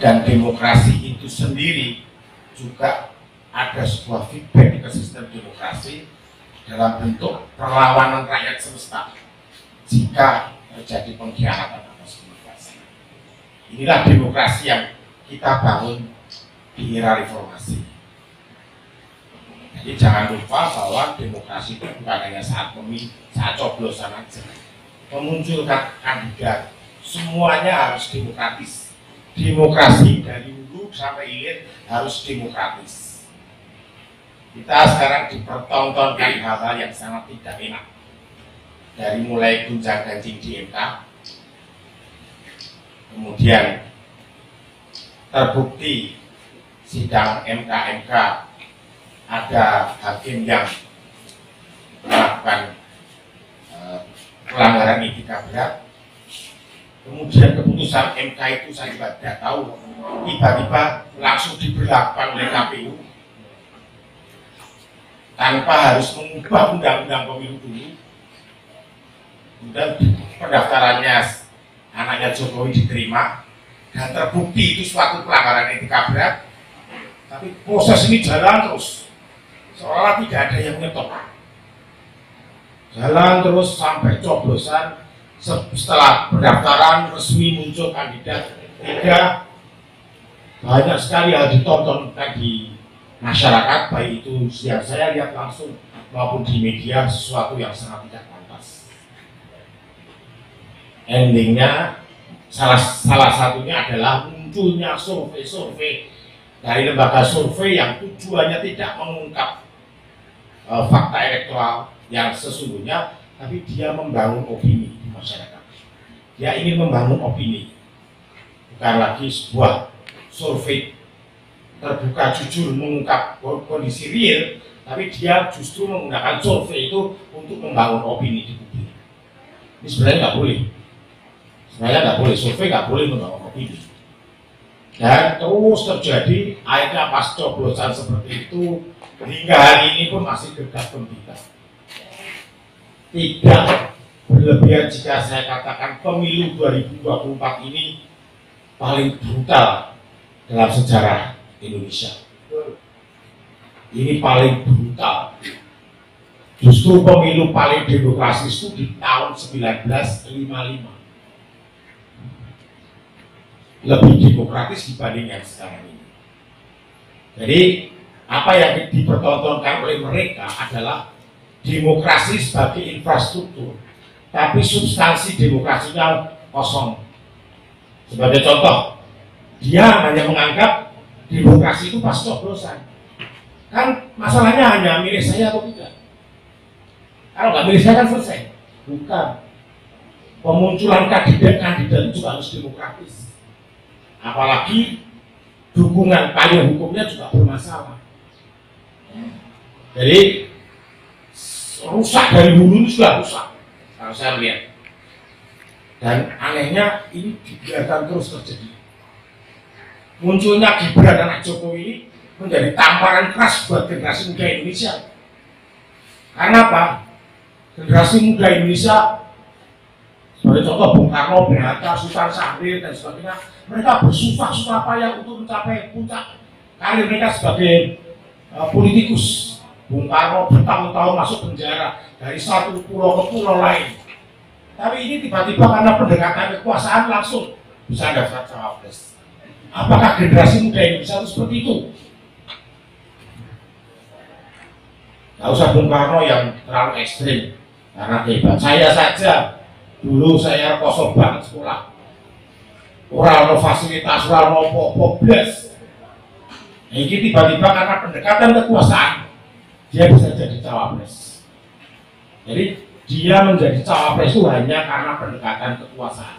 Dan demokrasi itu sendiri juga ada sebuah feedback ke sistem demokrasi dalam bentuk perlawanan rakyat semesta jika terjadi pengkhianatan atas demokrasi. Inilah demokrasi yang kita bangun di era reformasi. Jadi jangan lupa bahwa demokrasi itu bukan hanya saat coblosan aja. Memunculkan kandidat, semuanya harus demokratis. Demokrasi dari hulu sampai hilir harus demokratis. Kita sekarang dipertontonkan hal-hal yang sangat tidak enak. Dari mulai gunjang ganjing di MK, kemudian terbukti sidang MK ada hakim yang melakukan pelanggaran etika berat. Kemudian keputusan MK itu saya juga tidak tahu, tiba-tiba langsung diberlakukan oleh KPU tanpa harus mengubah undang-undang pemilu dulu. Kemudian pendaftarannya anaknya Jokowi diterima dan terbukti itu suatu pelanggaran etika berat, tapi proses ini jalan terus seolah tidak ada yang nyetop, jalan terus sampai coblosan. Setelah pendaftaran resmi muncul kandidat 3, banyak sekali hal ditontonkan di masyarakat, baik itu yang saya lihat langsung maupun di media, sesuatu yang sangat tidak pantas. Endingnya salah satunya adalah munculnya survei dari lembaga survei yang tujuannya tidak mengungkap fakta elektoral yang sesungguhnya, tapi dia membangun opini di masyarakat. Dia ingin membangun opini, bukan lagi sebuah survei terbuka jujur mengungkap kondisi real, tapi dia justru menggunakan survei itu untuk membangun opini di publik. Ini sebenarnya nggak boleh. Sebenarnya nggak boleh, survei nggak boleh membangun opini. Dan terus terjadi, akhirnya pas coblosan seperti itu, hingga hari ini pun masih gegap gempita. Tidak berlebihan jika saya katakan pemilu 2024 ini paling brutal dalam sejarah Indonesia. Ini paling brutal. Justru pemilu paling demokratis itu di tahun 1955. Lebih demokratis dibanding yang sekarang ini. Jadi apa yang dipertontonkan oleh mereka adalah demokrasi sebagai infrastruktur, tapi substansi demokrasinya kosong. Sebagai contoh, dia hanya menganggap demokrasi itu pas coblosan. Kan masalahnya hanya milih saya atau tidak. Kalau nggak milih saya kan selesai. Bukan. Pemunculan kandidat juga harus demokratis. Apalagi dukungan payung hukumnya juga bermasalah. Jadi rusak dari hulu itu sudah rusak kalau saya lihat. Dan anehnya ini dibiarkan terus terjadi. Munculnya Gibran anak Jokowi ini menjadi tamparan keras buat generasi muda Indonesia. Karena apa? Generasi muda Indonesia sebagai contoh Bung Karno, Bung Hatta, Sultan Syahrir dan sebagainya, mereka bersusah-susah payah untuk mencapai puncak karir mereka sebagai politikus. Bung Karno bertahun-tahun masuk penjara dari satu pulau ke pulau lain. Tapi ini tiba-tiba karena pendekatan kekuasaan langsung bisa daftar cawapres. Apakah generasi muda Indonesia itu seperti itu? Gak usah Bung Karno yang terlalu ekstrim karena hebat. Saya saja dulu saya kosong banget sekolah. Orang fasilitas, orang apa-apa, blas. Ini tiba-tiba karena pendekatan kekuasaan dia bisa jadi cawapres. Jadi dia menjadi cawapres itu hanya karena pendekatan kekuasaan.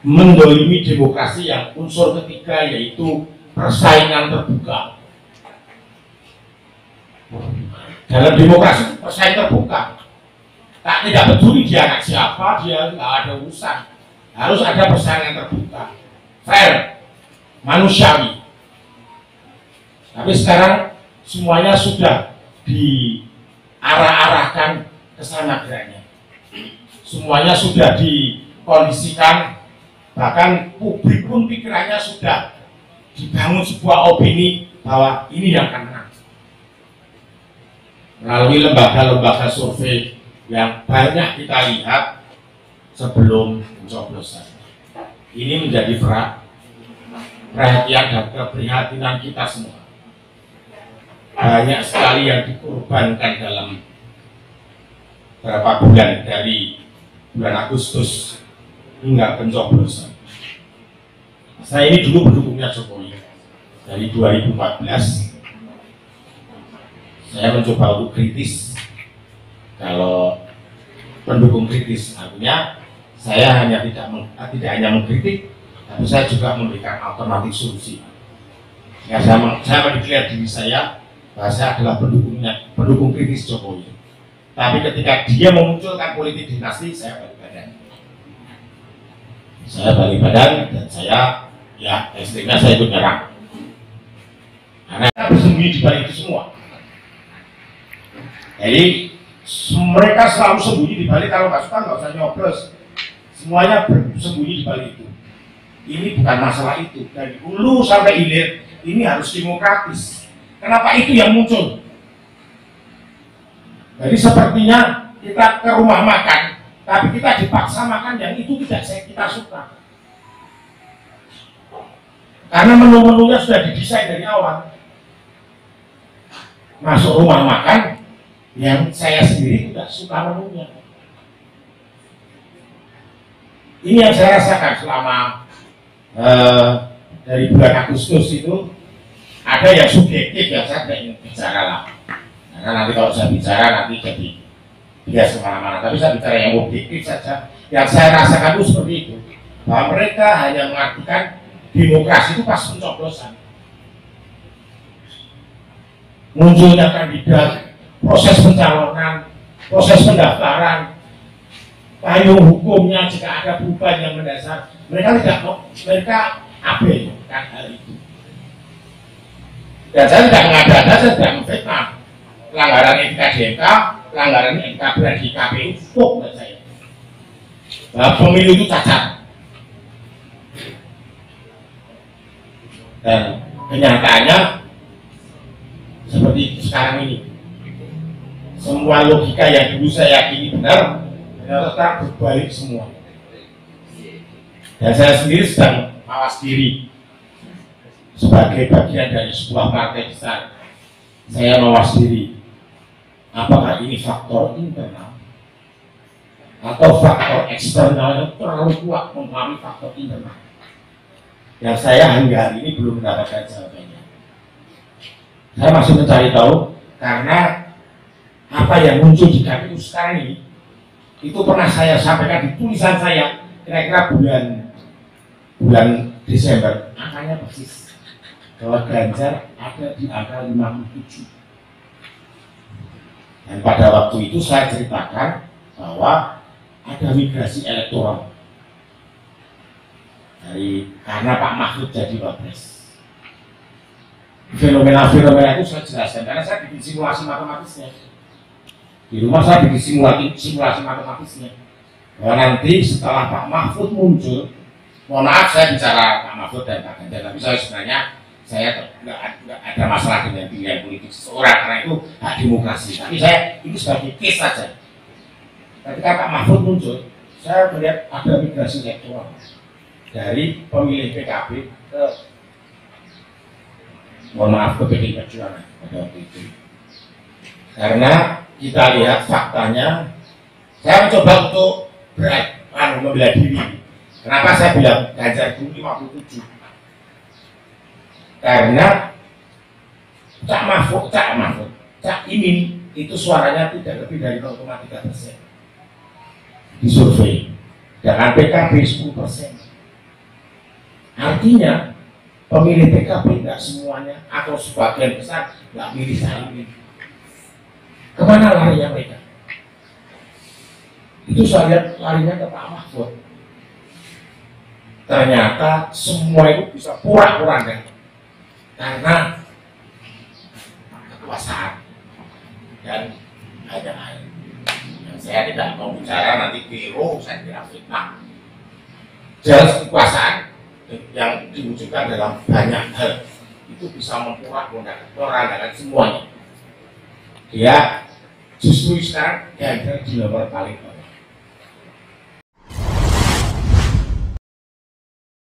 Mendolimi demokrasi yang unsur ketiga yaitu persaingan terbuka. Dalam demokrasi persaingan terbuka. Tidak peduli dia anak siapa, dia nggak ada urusan. Harus ada persaingan terbuka, fair, manusiawi. Tapi sekarang semuanya sudah diarah-arahkan ke sana geraknya. Semuanya sudah dikondisikan bahkan publik pun pikirannya sudah dibangun sebuah opini bahwa ini yang akan menang. Melalui lembaga-lembaga survei yang banyak kita lihat sebelum pencoblosan. Ini menjadi perhatian dan keprihatinan kita semua. Banyak sekali yang dikorbankan dalam beberapa bulan dari bulan Agustus hingga pencoblosan. Saya ini dulu pendukungnya Jokowi dari 2014. Saya mencoba untuk kritis. Kalau pendukung kritis artinya saya hanya tidak hanya mengkritik, tapi saya juga memberikan alternatif solusi. Ya, saya mendeklarasi diri saya bahwa saya adalah pendukung kritis Jokowi. Tapi ketika dia memunculkan politik dinasti, saya balik badan. Saya balik badan dan saya, ya ekstrimnya saya ikut nyerang. Karena saya bersembunyi di balik itu semua. Jadi mereka selalu sembunyi di balik, kalau nggak suka nggak usah nyoblos. Semuanya bersembunyi di balik itu. Ini bukan masalah itu. Dari hulu sampai hilir ini harus demokratis. Kenapa itu yang muncul? Jadi sepertinya kita ke rumah makan, tapi kita dipaksa makan yang itu tidak kita suka. Karena menu-menunya sudah didesain dari awal. Masuk rumah makan, yang saya sendiri tidak suka menunya. Ini yang saya rasakan selama dari bulan Agustus itu. Ada yang subjektif yang saya tidak ingin bicara lah. Karena nanti kalau saya bicara nanti jadi bias kemana-mana. Tapi saya bicara yang objektif saja. Yang saya rasakan itu seperti itu. Bahwa mereka hanya mengartikan demokrasi itu pas pencoblosan. Munculnya kandidat, proses pencalonan, proses pendaftaran, payung hukumnya jika ada perubahan yang mendasar, mereka tidak mau, mereka abaikan hal itu. Dan saya tidak mengada-ada, saya tidak memfitnah. Pelanggaran etika DMK, pelanggaran etika di KPU, cukup buat saya. Bahwa pemilu itu cacat. Dan kenyataannya seperti sekarang ini. Semua logika yang dulu saya yakini benar, ternyata berbalik semua. Dan saya sendiri sedang mawas diri sebagai bagian dari sebuah partai besar. Saya mawas diri. Apakah ini faktor internal atau faktor eksternal yang terlalu kuat mempengaruhi faktor internal? Yang saya hingga hari ini belum mendapatkan jawabannya. Saya masih mencari tahu karena apa yang muncul di KPU sekarang ini itu pernah saya sampaikan di tulisan saya kira-kira bulan Desember, angkanya persis bahwa Ganjar ada di angka 57. Dan pada waktu itu saya ceritakan bahwa ada migrasi elektoral karena Pak Mahfud jadi wapres. Fenomena-fenomena itu saya jelaskan karena saya bikin simulasi matematisnya. Di rumah saya bikin simulasi matematisnya. Bahwa nanti setelah Pak Mahfud muncul, mohon maaf saya bicara Pak Mahfud dan Pak Ganjar, tapi saya sebenarnya saya nggak ada masalah dengan pilihan politik seseorang karena itu hak demokrasi. Tapi saya itu sebagai case saja. Ketika Pak Mahfud muncul, saya melihat ada migrasi elektoral dari pemilih PKB ke, mohon maaf, ke PDI Perjuangan pada waktu itu. Karena kita lihat faktanya, saya mencoba untuk membela diri. Kenapa saya bilang Ganjar itu 57? Karena Cak Imin itu suaranya tidak lebih dari 0,3% di survei, dengan PKB 10%. Artinya pemilih PKB tidak semuanya atau sebagian besar nggak milih Caimin. Kemana larinya mereka? Itu saya lihat larinya ke Pak Mahfud. Ternyata semua itu bisa pura-pura karena kekuasaan dan ada lain. Yang saya tidak mau bicara nanti keliru, saya tidak fitnah. jelas kekuasaan yang diwujudkan dalam banyak hal itu bisa memporak-porandakan semuanya. Dia justru sekarang dia di nomor paling bawah.